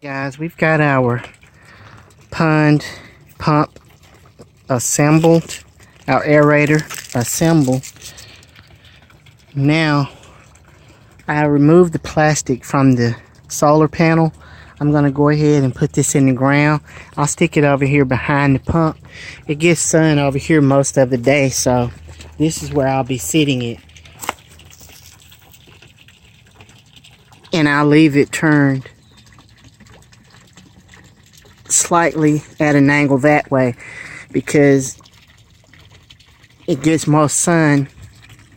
Guys, we've got our pump assembled, our aerator assembled. Now I removed the plastic from the solar panel. I'm gonna go ahead and put this in the ground. I'll stick it over here behind the pump. It gets sun over here most of the day, so this is where I'll be sitting it. And I'll leave it turned slightly at an angle that way because it gets most sun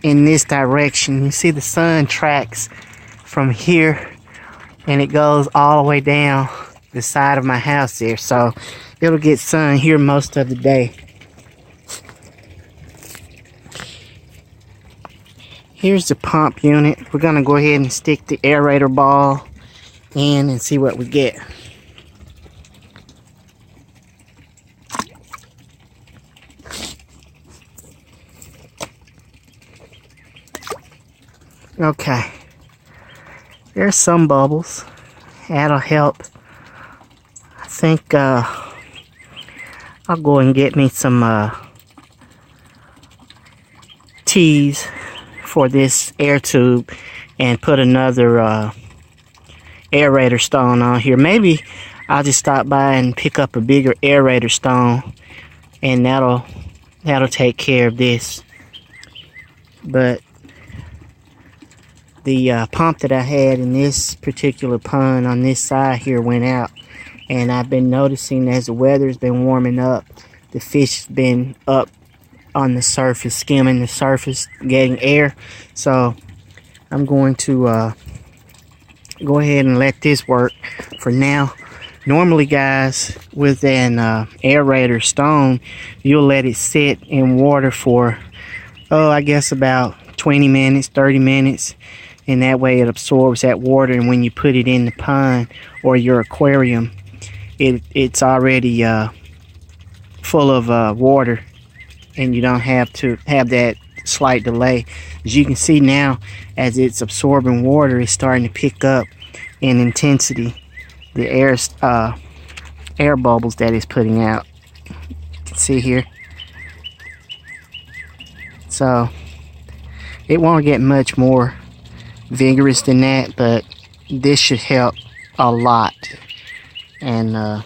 in this direction. You see the sun tracks from here and it goes all the way down the side of my house there, so it'll get sun here most of the day. Here's the pump unit. We're gonna go ahead and stick the aerator ball in and see what we get. Okay, there's some bubbles. That'll help. I think I'll go and get me some tees for this air tube and put another aerator stone on here. Maybe I'll just stop by and pick up a bigger aerator stone and that'll take care of this. But the pump that I had in this particular pond on this side here went out, and I've been noticing as the weather's been warming up, the fish has been up on the surface, skimming the surface, getting air. So I'm going to go ahead and let this work for now. Normally, guys, with an aerator stone, you'll let it sit in water for, I guess about 20 minutes, 30 minutes. And that way it absorbs that water, and when you put it in the pond or your aquarium, it's already full of water, and you don't have to have that slight delay. As you can see now, as it's absorbing water, it's starting to pick up in intensity the air bubbles that it's putting out. You can see here. So it won't get much more vigorous than that, but this should help a lot. And I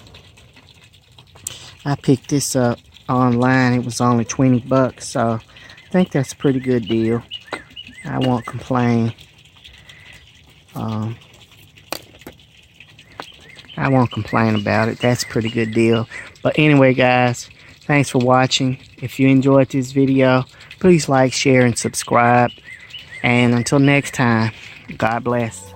picked this up online. It was only 20 bucks, so I think that's a pretty good deal. I won't complain. I won't complain about it. That's a pretty good deal. But anyway, guys, thanks for watching. If you enjoyed this video, please like, share, and subscribe. And until next time, God bless.